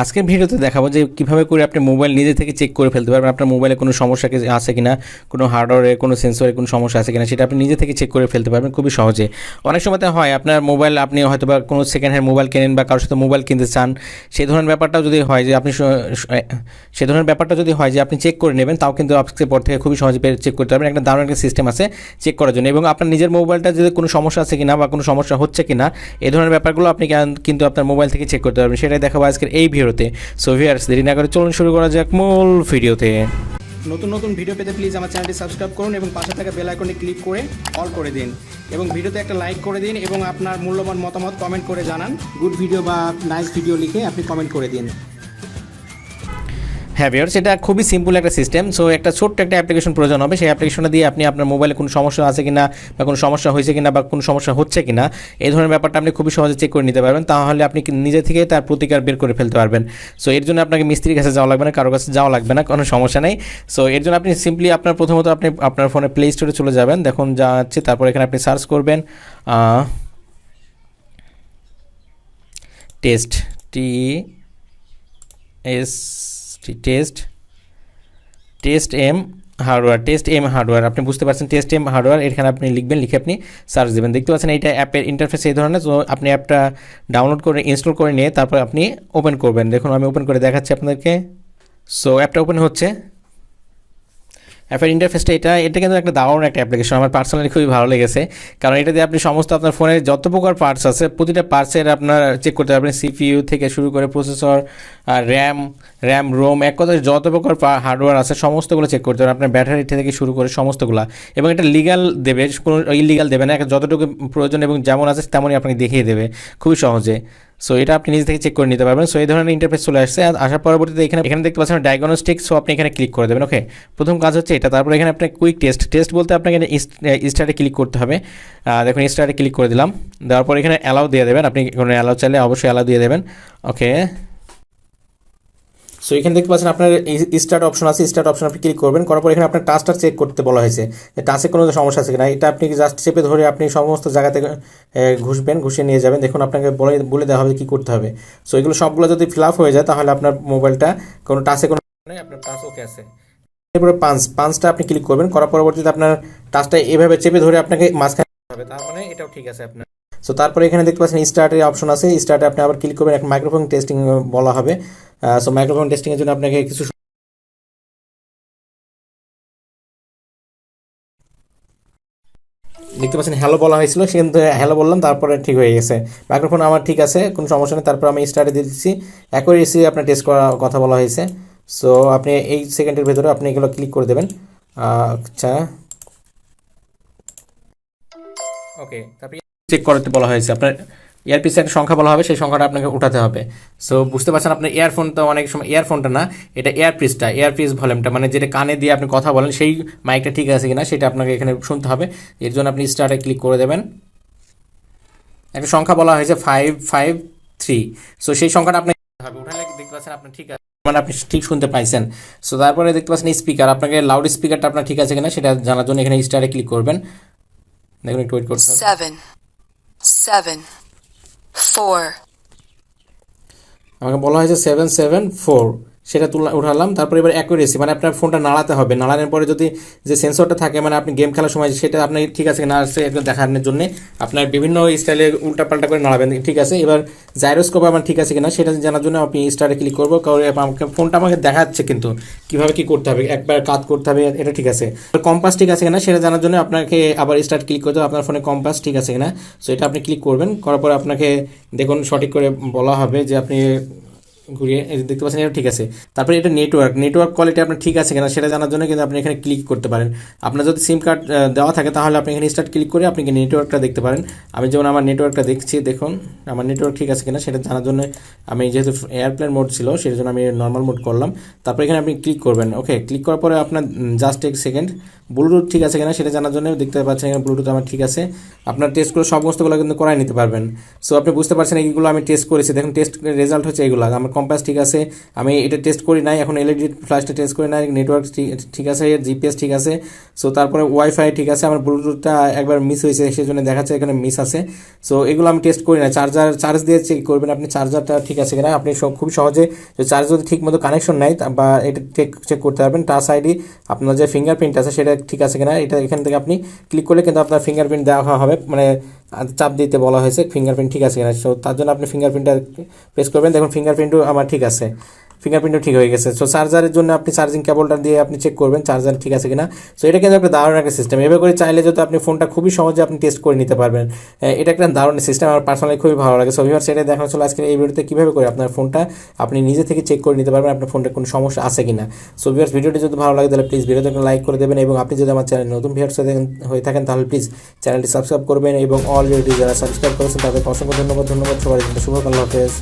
আজকের ভিডিওতে দেখাবো যে কীভাবে করে আপনি মোবাইল নিজে থেকে চেক করে ফেলতে পারবেন আপনার মোবাইলে কোনো সমস্যা আছে কিনা, কোনো হার্ডওয়্যারে কোনো সেন্সরে কোনো সমস্যা আছে কিনা সেটা আপনি নিজে থেকে চেক করে ফেলতে পারবেন খুবই সহজে। অনেক সময় হয় আপনার মোবাইল আপনি হয়তো বা কোনো সেকেন্ড হ্যান্ড মোবাইল কেনেন বা কারোর সাথে মোবাইল কিনতে চান, সেই ধরনের ব্যাপারটাও যদি হয় যে আপনি সে ধরনের ব্যাপারটা যদি হয় যে আপনি চেক করে নেবেন, তাও কিন্তু আজকের পর থেকে খুবই সহজে চেক করতে পারবেন। একটা দারুণ একটা সিস্টেম আছে চেক করার জন্য, এবং আপনার নিজের মোবাইলটা যদি কোনো সমস্যা আছে কিনা বা কোনো সমস্যা হচ্ছে কিনা এই ধরনের ব্যাপারগুলো আপনি কিন্তু আপনার মোবাইল থেকে চেক করতে পারবেন। সেটাই দেখাবো আজকের এই ভিডিওতে। সো ভিউয়ার্স, দেরি না করে চলুন শুরু করা যাক মূল ভিডিওতে। নতুন নতুন ভিডিও পেতে প্লিজ আমার চ্যানেলটি সাবস্ক্রাইব করুন এবং পাশে থাকা বেল আইকনে ক্লিক করে অল করে দিন এবং ভিডিওতে একটা লাইক করে দিন এবং আপনার মূল্যবান মতামত কমেন্ট করে জানান। গুড ভিডিও বা নাইস ভিডিও লিখে আপনি কমেন্ট করে দিন। হ্যাঁ ভিউয়ার্স, এটা খুবই সিম্পল একটা সিস্টেম। সো একটা ছোট্ট একটা অ্যাপ্লিকেশন প্রয়োজন হবে। সেই অ্যাপ্লিকেশনটা দিয়ে আপনি আপনার মোবাইলে কোনো সমস্যা আছে কিনা বা কোনো সমস্যা হয়েছে কিনা বা কোনো সমস্যা হচ্ছে কিনা এই ধরনের ব্যাপারটা আপনি খুবই সহজে চেক করে নিতে পারবেন। তাহলে আপনি নিজে থেকে তার প্রতিকার বের করে ফেলতে পারবেন। সো এর জন্য আপনাকে মিস্ত্রির কাছে যাওয়া লাগবে না, কারো কাছে যাওয়া লাগবে না, কোনো সমস্যা নেই। সো এর জন্য আপনি সিম্পলি প্রথমত আপনি আপনার ফোনে প্লে স্টোরে চলে যাবেন, দেখুন যাচ্ছে, তারপর এখানে আপনি সার্চ করবেন টেস্ট টেস্ট এম হার্ডওয়্যার। আপনি বুঝতে পারছেন টেস্ট এম হার্ডওয়্যার, এখানে আপনি লিখবেন, লিখে আপনি সার্চ দেবেন। দেখতে পাচ্ছেন এইটা অ্যাপের ইন্টারফেস এই ধরনের। তো আপনি অ্যাপটা ডাউনলোড করে ইনস্টল করে নিয়ে তারপর আপনি ওপেন করবেন। দেখুন আমি ওপেন করে দেখাচ্ছি আপনাদেরকে। সো অ্যাপটা ওপেন হচ্ছে। অ্যাপের ইন্টারফেসটা এটা কিন্তু একটা দারুণ একটা অ্যাপ্লিকেশন, আমার পার্সোনালি খুবই ভালো লেগেছে। কারণ এটা দিয়ে আপনি সমস্ত আপনার ফোনের যত প্রকার পার্টস আছে প্রতিটা পার্টসের আপনার চেক করতে পারবেন। সিপিইউ থেকে শুরু করে প্রসেসর, রোম, এক কথায় যত প্রকার হার্ডওয়্যার আছে সমস্তগুলো চেক করতে পারবেন। আপনার ব্যাটারি থেকে শুরু করে সমস্তগুলো, এবং এটা লিগাল দেবে, কোনো ইলিগাল দেবে না। যতটুকু প্রয়োজন এবং যেমন আছে তেমনই আপনাকে দেখিয়ে দেবে খুবই সহজে। সো এটা আপনি নিজে থেকে চেক করে নিতে পারবেন। সো এই ধরনের ইন্টারফেস চলে আসছে। আসার পরবর্তীতে এখানে দেখতে পাচ্ছেন ডায়াগনস্টিক। সো আপনি এখানে ক্লিক করে দেবেন। ওকে, প্রথম কাজ হচ্ছে এটা। তারপর এখানে আপনার কুইক টেস্ট বলতে আপনাকে স্টার্টে ক্লিক করতে হবে। দেখুন স্টার্টে ক্লিক করে দিলাম। দেওয়ার পর এখানে অ্যালাউ দিয়ে দেবেন। আপনি কোনো অ্যালাউ চাইলে অবশ্যই অ্যালাউ দিয়ে দেবেন। ওকে, সো এখানে দেখতে পাচ্ছেন আপনার স্টার্ট অপশন আছে। স্টার্ট অপশন আপনি ক্লিক করবেন। করার পর এখানে আপনার টাচটা চেক করতে বলা হয়েছে যে টাচে কোনো সমস্যা আছে কিনা। এটা আপনি জাস্ট চেপে ধরে আপনি সমস্ত জায়গাতে ঘুষিয়ে নিয়ে যাবেন। দেখুন আপনাকে বলে দেওয়া হবে কী করতে হবে। সো এগুলো সবগুলো যদি ফিল আপ হয়ে যায় তাহলে আপনার মোবাইলটা কোনো টাচে কোনো আপনার টাচ ওকে আছে। এরপরে পাঁচটা আপনি ক্লিক করবেন। করার পরবর্তীতে আপনার টাচটা এভাবে চেপে ধরে আপনাকে মাঝখানে হবে, তার মানে এটাও ঠিক আছে আপনার। সো তারপরে এখানে দেখতে পাচ্ছেন স্টার্টের অপশন আছে। স্টার্টে আপনি আবার ক্লিক করবেন। একটা মাইক্রোফোন টেস্টিং বলা হবে। সো মাইক্রোফোন টেস্টিংয়ের জন্য আপনাকে কিছু দেখতে পাচ্ছেন হ্যালো বলা হয়েছিল, সে কিন্তু হ্যালো বললাম, তারপরে ঠিক হয়ে গেছে। মাইক্রোফোন আমার ঠিক আছে, কোনো সমস্যা নেই। তারপর আমি স্টার্টে দিয়ে দিচ্ছি। অ্যাকুরেসি আপনার টেস্ট করার কথা বলা হয়েছে। সো আপনি এই সেকেন্ডের ভেতরে আপনি এগুলো ক্লিক করে দেবেন। আচ্ছা, ওকে, তারপরে চেক করতে বলা হয়েছে। আপনার ইয়ারপিসের একটা সংখ্যা বলা হবে, সেই সংখ্যাটা আপনাকে উঠাতে হবে। সো বুঝতে পারছেন আপনার ইয়ারফোনটা, অনেক সময় ইয়ারফোনটা না, এটা ইয়ারপিস ভলিউমটা, মানে যেটা কানে দিয়ে আপনি কথা বলেন সেই মাইকটা ঠিক আছে কিনা সেটা আপনাকে এখানে শুনতে হবে। এর জন্য আপনি স্টার্টে ক্লিক করে দেবেন। একটা সংখ্যা বলা হয়েছে 553। সো সেই সংখ্যাটা আপনাকে উঠালে দেখতে পাচ্ছেন আপনার ঠিক আছে, মানে আপনি ঠিক শুনতে পাইছেন। সো তারপরে দেখতে পাচ্ছেন স্পিকার, আপনাকে লাউড স্পিকারটা আপনার ঠিক আছে কিনা সেটা জানার জন্য এখানে স্টার্টে ক্লিক করবেন। দেখুন একটু ওয়েট করতে হবে। 7 4 আমাকে বলা হয়েছে 774, সেটা উঠালাম। তারপরে এবার অ্যাকুরেসি, মানে আপনার ফোনটা নাড়াতে হবে। নাড়ানোর পরে যদি যে সেন্সরটা থাকে, মানে আপনি গেম খেলার সময় সেটা আপনার ঠিক আছে না আছে একদম দেখানোর জন্য আপনার বিভিন্ন স্টাইলে উল্টাপাল্টা করে নাড়াবেন। ঠিক আছে, এবার জাইরোস্কোপ আমার ঠিক আছে কিনা সেটা জানার জন্য আপনি স্টারে ক্লিক করবো। কারণ আমাকে ফোনটা আমাকে দেখাচ্ছে কিন্তু কীভাবে কী করতে হবে, একবার কাজ করতে হবে, এটা ঠিক আছে। কম্পাস ঠিক আছে কিনা সেটা জানার জন্য আপনাকে আবার স্টার্ট ক্লিক করতে হবে। আপনার ফোনে কম্পাস ঠিক আছে কিনা, সো এটা আপনি ক্লিক করবেন। করার পরে আপনাকে দেখুন সঠিক করে বলা হবে যে আপনি ঘুরিয়ে দেখতে পাচ্ছেন এটা ঠিক আছে। তারপরে এটা নেটওয়ার্ক কোয়ালিটি আপনার ঠিক আছে কিনা সেটা জানার জন্য কিন্তু আপনি এখানে ক্লিক করতে পারেন। আপনার যদি সিম কার্ড দেওয়া থাকে তাহলে আপনি এখানে স্টার্ট ক্লিক করে আপনি নেটওয়ার্কটা দেখতে পারেন। আমি যেমন আমার নেটওয়ার্কটা দেখছি, দেখুন আমার নেটওয়ার্ক ঠিক আছে কিনা সেটা জানার জন্য আমি যেহেতু এয়ারপ্লেন মোড ছিল সেই জন্য আমি নর্মাল মোড করলাম। তারপর এখানে আপনি ক্লিক করবেন। ওকে, ক্লিক করার পরে আপনার জাস্ট এক সেকেন্ড ব্লুটুথ ঠিক আছে কিনা সেটা জানার জন্য দেখতে পাচ্ছেন এখানে ব্লুটুথ আমার ঠিক আছে। আপনার টেস্টগুলো সমস্তগুলো কিন্তু করাই নিতে পারবেন। সো আপনি বুঝতে পারছেন এইগুলো আমি টেস্ট করেছি। দেখুন টেস্ট রেজাল্ট হচ্ছে এইগুলো, আমার কম্পাস ঠিক আছে, আমি এটা টেস্ট করি নাই এখন, এলইডি ফ্ল্যাশটা টেস্ট করি নাই, নেটওয়ার্ক ঠিক আছে, জিপিএস ঠিক আছে। সো তারপরে ওয়াইফাই ঠিক আছে, আমার ব্লুটুথটা একবার মিস হয়েছে সেই জন্য দেখাচ্ছে এখানে মিস আছে। সো এগুলো আমি টেস্ট করি না। চার্জ দিয়ে চেক করবেন আপনি চার্জারটা ঠিক আছে কিনা। আপনি খুব সহজে চার্জ যদি ঠিক মতো কানেকশন নাই বা এটা চেক করতে পারবেন। টাচ আইডি আপনার যে ফিঙ্গারপ্রিন্ট আছে সেটা ঠিক আছে কিনা, এটা এখান থেকে আপনি ক্লিক করলে কিন্তু আপনার ফিঙ্গারপ্রিন্ট দেওয়া হবে, মানে চাপ দিতে বলা হয়েছে ফিঙ্গারপ্রিন্ট ঠিক আছে কিনা। সো তার জন্য আপনি ফিঙ্গারপ্রিন্টটা প্রেস করবেন, দেখুন ফিঙ্গারপ্রিন্টও আমার ঠিক আছে, ফিঙ্গারপ্রিন্টও ঠিক হয়ে গেছে। সো চার্জারের জন্য আপনি চার্জিং কেবলটা দিয়ে আপনি চেক করবেন চার্জার ঠিক আছে কিনা। সো এটা কিন্তু একটা দারুণ একটা সিস্টেম, এভাবে করে চাইলে যদি আপনি ফোনটা খুবই সহজে আপনি টেস্ট করে নিতে পারবেন। এটা একটা দারুণ সিস্টেম, আমার পার্সোনালি খুবই ভালো লাগে। সো ভিউয়ার্স, সেটা দেখানো ছিল আজকের এই ভিডিওতে কীভাবে করে আপনার ফোনটা আপনি নিজে থেকে চেক করে নিতে পারবেন আপনার ফোনটা কোনো সমস্যা আছে কিনা। সো ভিউয়ার্স, ভিডিওটি যদি ভালো লাগে তাহলে প্লিজ ভিডিওতে একটা লাইক করে দেবেন, এবং আপনি যদি আমার চ্যানেল নতুন ভিউয়ার্স হয়ে থাকেন তাহলে প্লিজ চ্যানেলটি সাবস্ক্রাইব করবেন, এবং অলরেডি যারা সাবস্ক্রাইব করেছেন তাদেরকে অসংখ্য ধন্যবাদ। সবার জন্য শুভ, আল্লাহ হাফেজ।